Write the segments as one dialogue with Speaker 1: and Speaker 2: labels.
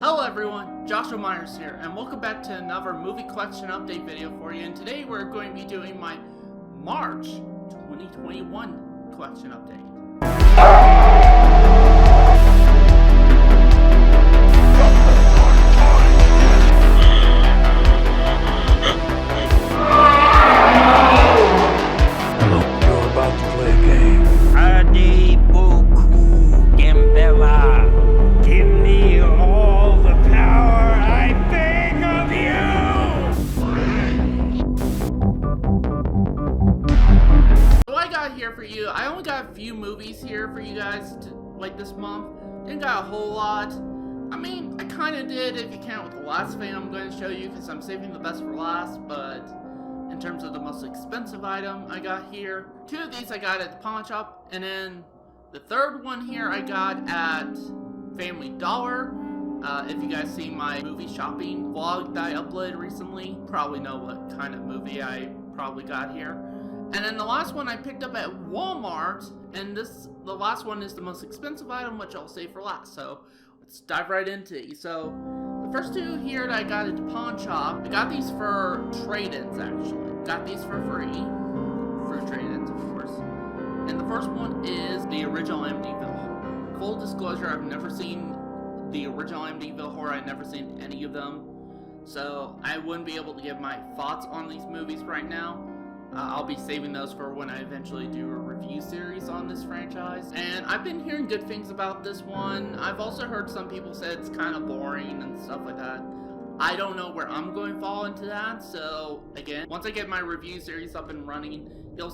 Speaker 1: Hello everyone, Joshua Myers here, and welcome back to another movie collection update video for you. And today we're going to be doing my March 2021 collection update.
Speaker 2: Hello. You're about to play a game.
Speaker 3: Adi beaucoup, Gambella. Give me all the power I beg of you!
Speaker 1: So I got here for you, I only got a few movies here for you guys to, like this month. Didn't got a whole lot. I mean, I kind of did if you count with the last thing I'm going to show you, because I'm saving the best for last, but in terms of the most expensive item I got here, two of these I got at the pawn shop, and then the third one here I got at Family Dollar. If you guys see my movie shopping vlog that I uploaded recently, probably know what kind of movie I probably got here. And then the last one I picked up at Walmart, and the last one is the most expensive item, which I'll save for last. So let's dive right into it. So the first two here that I got at the pawn shop, I got these for trade-ins actually. Got these for free, for trade-ins of course. And the first one is the original Amityville Horror. Full disclosure, I've never seen the original Amityville Horror. I've never seen any of them, so I wouldn't be able to give my thoughts on these movies right now. I'll be saving those for when I eventually do a review series on this franchise. And I've been hearing good things about this one. I've also heard some people say it's kind of boring and stuff like that. I don't know where I'm going to fall into that, so again, once I get my review series up and running, you'll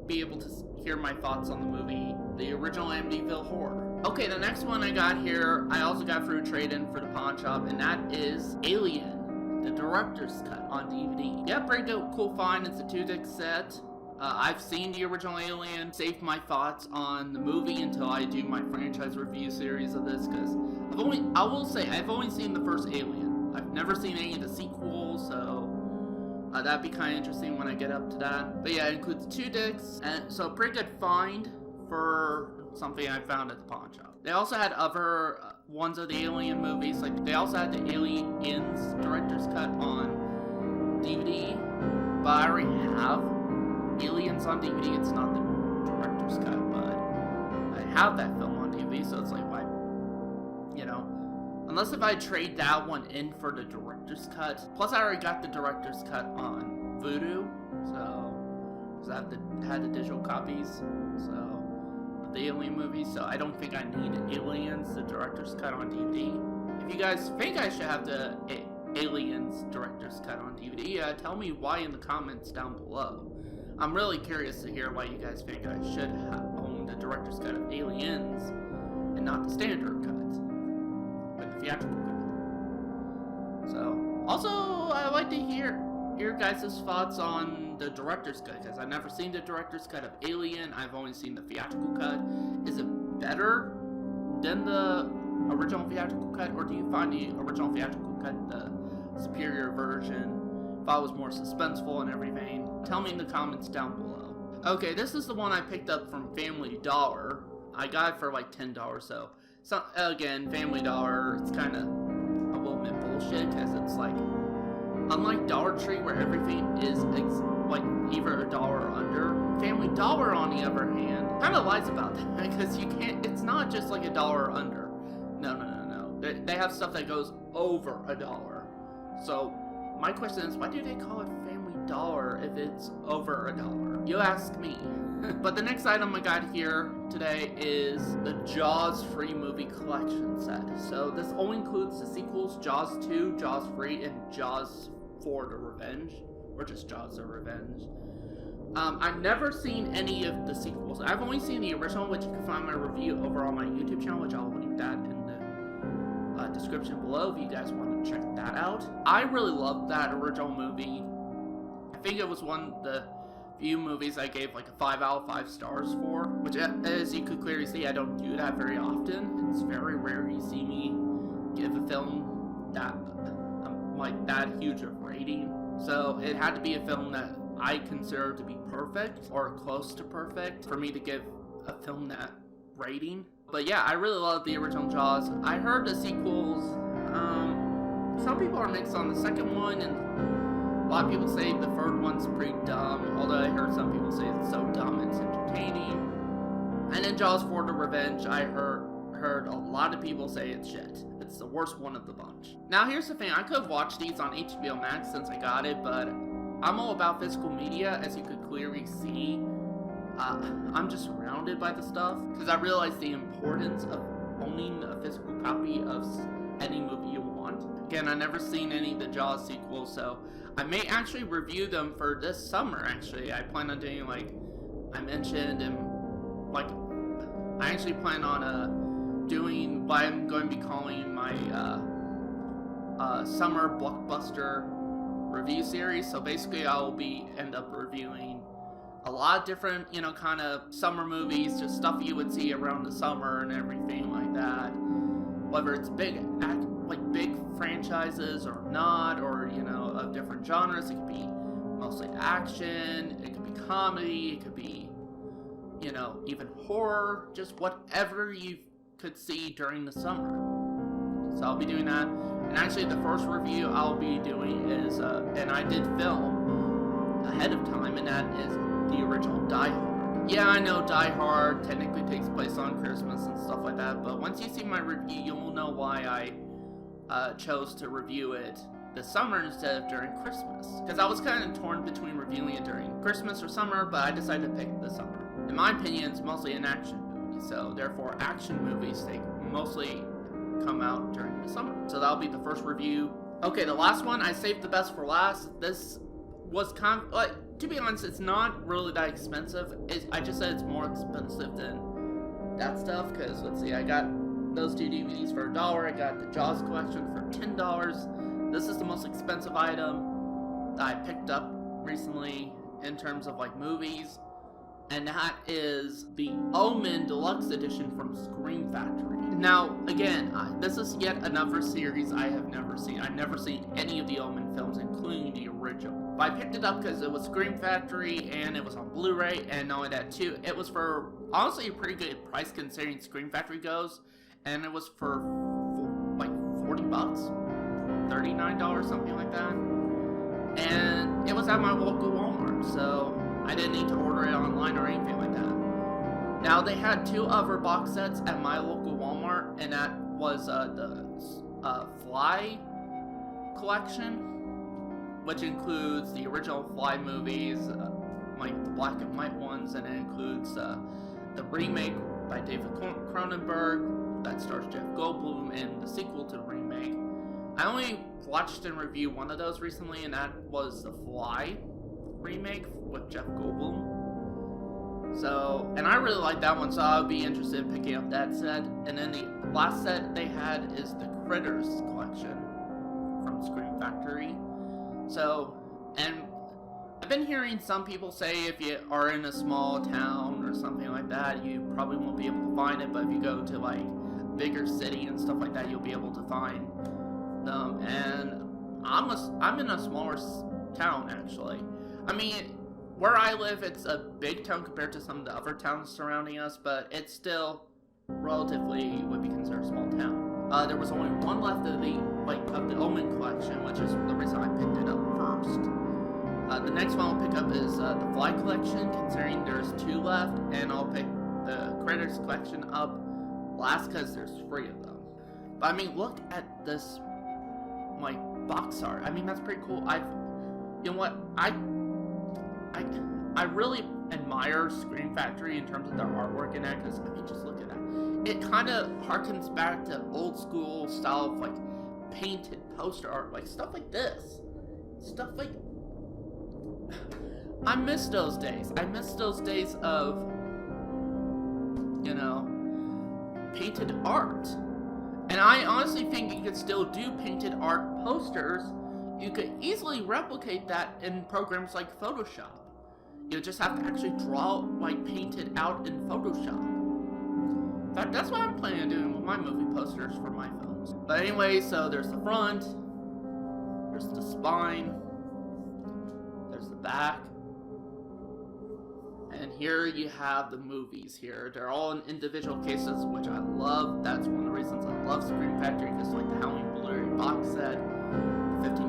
Speaker 1: be able to hear my thoughts on the movie, the original Amityville Horror. Okay, the next one I got here, I also got through a trade-in for the pawn shop, and that is Alien, the director's cut on DVD. Yeah, pretty cool find. It's a 2-disc set. I've seen the original Alien, saved my thoughts on the movie until I do my franchise review series of this, because I will say, I've only seen the first Alien. I've never seen any of the sequels, so that'd be kind of interesting when I get up to that. But yeah, it includes 2 discs, and so pretty good find for something I found at the pawn shop. They also had other ones of the Alien movies, like they also had the Aliens director's cut on DVD, but I already have Aliens on DVD. It's not the director's cut, but I have that film on DVD, so it's like, why, you know, unless if I trade that one in for the director's cut. Plus I already got the director's cut on Vudu, so I had the digital copies, so the Alien movies, so I don't think I need Aliens, the director's cut on DVD. If you guys think I should have the Aliens director's cut on DVD, tell me why in the comments down below. I'm really curious to hear why you guys think I should own the director's cut of Aliens and not the standard cut, but the theatrical cut. So, also, I like to hear your guys' thoughts on the director's cut, because I've never seen the director's cut of Alien. I've only seen the theatrical cut. Is it better than the original theatrical cut, or do you find the original theatrical cut the superior version? If I was more suspenseful and everything, tell me in the comments down below. Okay, this is the one I picked up from Family Dollar. I got it for like $10, so again, Family Dollar, it's kind of a little bit bullshit, because it's like, unlike Dollar Tree, where everything is like either $1 or under, Family Dollar, on the other hand, kind of lies about that, because you can't, it's not just like $1 or under. No. They have stuff that goes over $1. So my question is, why do they call it Family Dollar if it's over $1? You ask me. But the next item I got here today is the Jaws free movie collection set. So this only includes the sequels, Jaws 2, Jaws 3, and Jaws 4 The Revenge, or just Jaws The Revenge. I've never seen any of the sequels. I've only seen the original, which you can find my review over on my YouTube channel, which I'll link that in the description below if you guys want to check that out. I really loved that original movie. I think it was one of the few movies I gave like a 5 out of 5 stars for, which, as you could clearly see, I don't do that very often. It's very rare you see me give a film that like that huge of rating. So it had to be a film that I consider to be perfect or close to perfect for me to give a film that rating. But yeah, I really love the original Jaws. I heard the sequels, some people are mixed on the second one, and a lot of people say the third one's pretty dumb, although I heard some people say it's so dumb it's entertaining. And then Jaws 4: The Revenge, I heard a lot of people say it's shit. It's the worst one of the bunch. Now here's the thing, I could watch these on HBO Max since I got it, but I'm all about physical media, as you could clearly see. I'm just surrounded by the stuff, because I realize the importance of owning a physical copy of any movie you want. Again, I've never seen any of the Jaws sequels, so I may actually review them for this summer, actually. I plan on doing, like I mentioned, and like, I actually plan on doing what I'm going to be calling my summer blockbuster review series. So basically I'll end up reviewing a lot of different, kind of summer movies, just stuff you would see around the summer and everything like that. Whether it's big franchises or not, or, of different genres. It could be mostly action, it could be comedy, it could be, even horror, just whatever you could see during the summer. So I'll be doing that. And actually the first review I'll be doing is, and I did film ahead of time, and that is the original Die Hard. Yeah, I know Die Hard technically takes place on Christmas and stuff like that, but once you see my review, you'll know why I chose to review it this summer instead of during Christmas. Because I was kind of torn between reviewing it during Christmas or summer, but I decided to pick the summer. In my opinion, it's mostly an action movie, so therefore action movies, they mostly come out during the summer. So that'll be the first review. Okay, the last one, I saved the best for last. This was kind of, like, to be honest, it's not really that expensive. I just said it's more expensive than that stuff, because, let's see, I got those two DVDs for $1. I got the Jaws collection for $10. This is the most expensive item that I picked up recently in terms of, like, movies. And that is the Omen Deluxe Edition from Scream Factory. Now, again, this is yet another series I have never seen. I've never seen any of the Omen films, including the original. But I picked it up because it was Scream Factory, and it was on Blu-ray, and not only that too, it was for, honestly, a pretty good price considering Scream Factory goes, and it was for like $40, $39, something like that. And it was at my local Walmart, so I didn't need to order it online or anything like that. Now, they had two other box sets at my local Walmart, and that was the Fly collection, which includes the original Fly movies, like the black and white ones, and it includes the remake by David Cronenberg that stars Jeff Goldblum, and the sequel to the remake. I only watched and reviewed one of those recently, and that was the Fly remake with Jeff Goldblum. So, and I really like that one, so I'll be interested in picking up that set. And then the last set they had is the Critters collection from Scream Factory. So, and I've been hearing some people say if you are in a small town or something like that, you probably won't be able to find it, but if you go to like bigger city and stuff like that, you'll be able to find them. And I'm in a smaller town, actually. I mean, where I live, it's a big town compared to some of the other towns surrounding us, but it's still relatively would be considered a small town. There was only one left of the Omen collection, which is the reason I picked it up first. The next one I'll pick up is the Fly collection, considering there's two left, and I'll pick the Critters collection up last because there's 3 of them. But I mean, look at this, like, box art. I mean, that's pretty cool. You know what? I really admire Scream Factory in terms of their artwork in that, because, I mean, just look at that. It kind of harkens back to old school style of, like, painted poster art, like, stuff like this. Stuff like... I miss those days. I miss those days of, you know, painted art. And I honestly think you could still do painted art posters. You could easily replicate that in programs like Photoshop. You just have to actually draw, like, paint it out in Photoshop. In fact, that's what I'm planning on doing with my movie posters for my films. But anyway, so there's the front, there's the spine, there's the back, and here you have the movies here. They're all in individual cases, which I love. That's one of the reasons I love Scream Factory, because like the Halloween Blu-ray box set.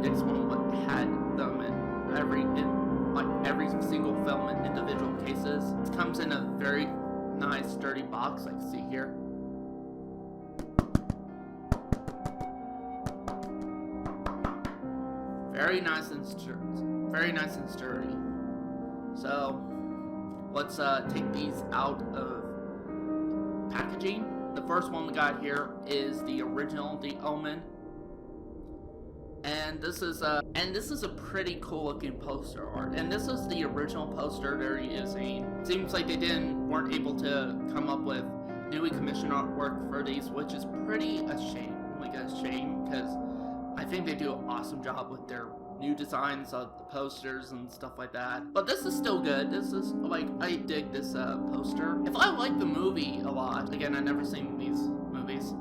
Speaker 1: X one had them in every single film in individual cases. It comes in a very nice sturdy box, like you see here. Very nice and sturdy. So let's take these out of packaging. The first one we got here is the original The Omen, and this is a pretty cool looking poster art. And this is the original poster they're using. Seems like they weren't able to come up with newly commissioned artwork for these, which is pretty a shame. Like a shame, because I think they do an awesome job with their new designs of the posters and stuff like that. But this is still good. This is, like, I dig this poster. If I like the movie a lot, again, I've never seen these movies,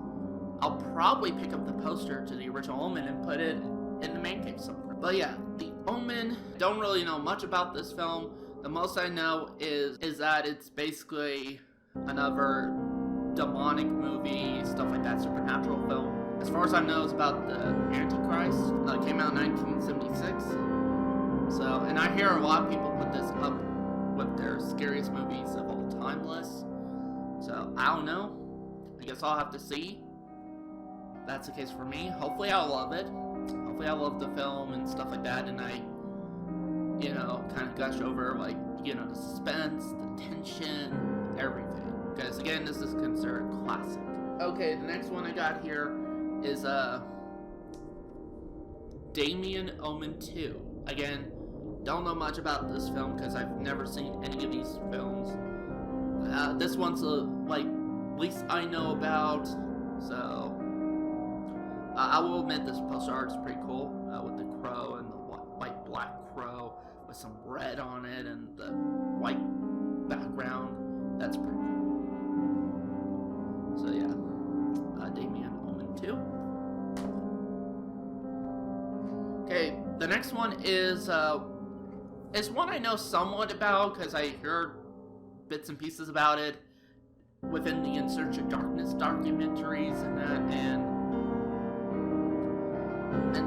Speaker 1: I'll probably pick up the poster to the original Omen and put it in the man cave somewhere. But yeah, The Omen, don't really know much about this film. The most I know is that it's basically another demonic movie, stuff like that, supernatural film. As far as I know, it's about the Antichrist. It came out in 1976. So, and I hear a lot of people put this up with their scariest movies of all time list. So, I don't know. I guess I'll have to see. That's the case for me. Hopefully I'll love it. Hopefully I'll love the film and stuff like that, and I, you know, kind of gush over, like, you know, the suspense, the tension, everything. Because, again, this is considered classic. Okay, the next one I got here is Damien Omen 2. Again, don't know much about this film because I've never seen any of these films. This one's like least I know about, so I will admit this poster art is pretty cool, with the crow and the white black crow with some red on it and the white background. That's pretty cool. So yeah, Damien Omen 2. Okay, the next one is one I know somewhat about because I heard bits and pieces about it within the In Search of Darkness documentaries and that, and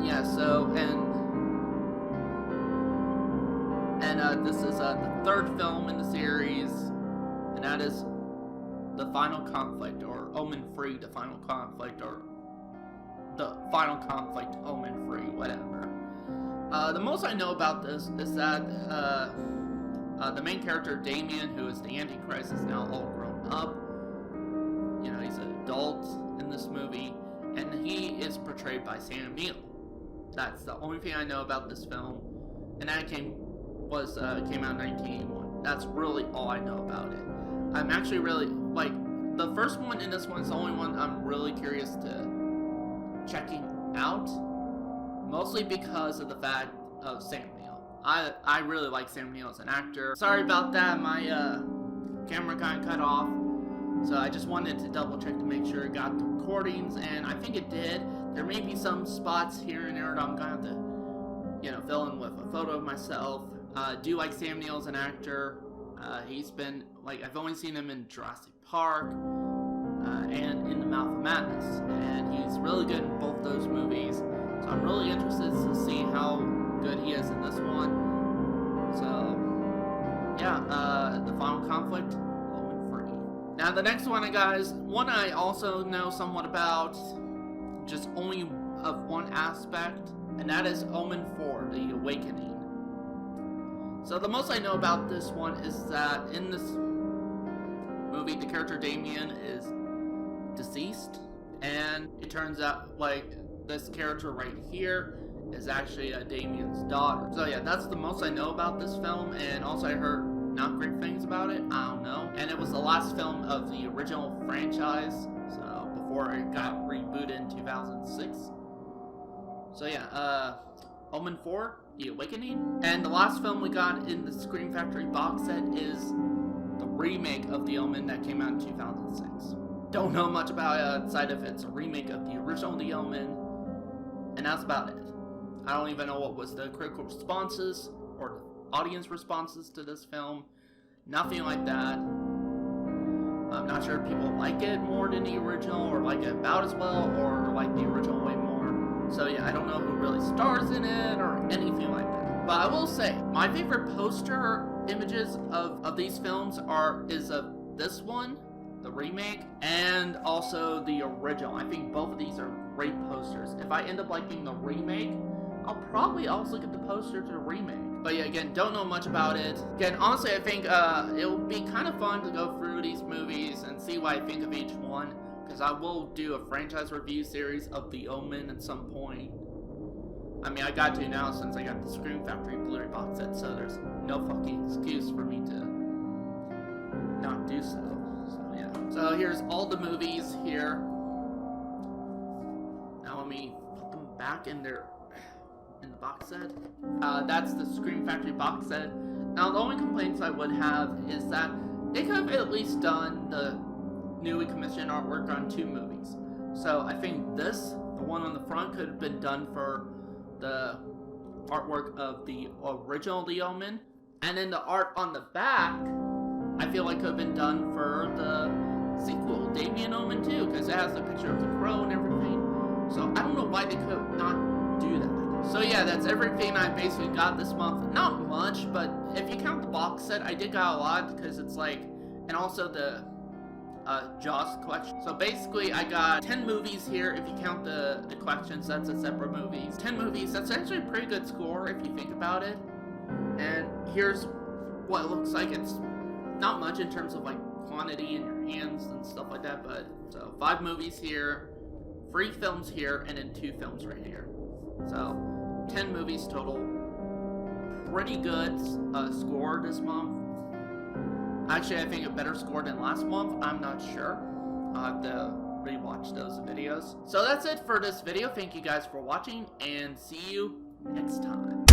Speaker 1: yeah, so and this is the third film in the series, and that is The Final Conflict, or Omen Free, The Final Conflict, or The Final Conflict, Omen Free, whatever. The most I know about this is that the main character, Damien, who is the Antichrist, is now all grown up. You know, he's an adult in this movie, and he is portrayed by Sam Neill. That's the only thing I know about this film, and that came out in 1981. That's really all I know about it. I'm actually really, like, the first one and this one is the only one I'm really curious to checking out, mostly because of the fact of Sam Neill. I really like Sam Neill as an actor. Sorry about that, my camera got cut off, so I just wanted to double check to make sure it got the recordings, and I think it did. There may be some spots here and there that I'm gonna have to, you know, fill in with a photo of myself. Do like Sam Neill as an actor. He's been, like, I've only seen him in Jurassic Park and in The Mouth of Madness, and he's really good in both those movies. So I'm really interested to see how good he is in this one. So yeah, The Final Conflict, Omen Free. Now the next one I got is one I also know somewhat about, just only of one aspect, and that is Omen 4, The Awakening. So the most I know about this one is that in this movie, the character Damien is deceased, and it turns out, like, this character right here is actually Damien's daughter. So yeah, that's the most I know about this film, and also I heard not great things about it. I don't know. And it was the last film of the original franchise, so before it got rebooted in 2006. So yeah, Omen 4, The Awakening. And the last film we got in the Scream Factory box set is the remake of The Omen that came out in 2006. Don't know much about it outside of it's a remake of the original The Omen, and that's about it. I don't even know what was the critical responses or audience responses to this film. Nothing like that. I'm not sure if people like it more than the original, or like it about as well, or like the original way more. So yeah, I don't know who really stars in it or anything like that. But I will say, my favorite poster images of these films is of this one, the remake, and also the original. I think both of these are great posters. If I end up liking the remake, I'll probably also get the poster to the remake. But yeah, again, don't know much about it. Again, honestly, I think it'll be kind of fun to go through these movies and see what I think of each one, because I will do a franchise review series of The Omen at some point. I mean, I got to now since I got the Scream Factory Blu-ray box set, so there's no fucking excuse for me to not do so. So yeah. So here's all the movies here. Now let me put them back in the box set. That's the Scream Factory box set. Now the only complaints I would have is that they could have at least done the newly commissioned artwork on 2 movies. So I think the one on the front, could have been done for the artwork of the original The Omen, and then the art on the back, I feel like could have been done for the sequel, Damien Omen 2, because it has the picture of the crow and everything. So I don't know why they could not do that. So yeah, that's everything I basically got this month. Not much, but if you count the box set, I did got a lot, because it's like, and also the Jaws collection. So basically, I got 10 movies here. If you count the collections, that's a separate movies. 10 movies, that's actually a pretty good score if you think about it. And here's what it looks like. It's not much in terms of like quantity in your hands and stuff like that, but so 5 movies here, 3 films here, and then 2 films right here. So 10 movies total. Pretty good score this month. Actually, I think a better score than last month. I'm not sure. I'll have to rewatch those videos. So that's it for this video. Thank you guys for watching, and see you next time.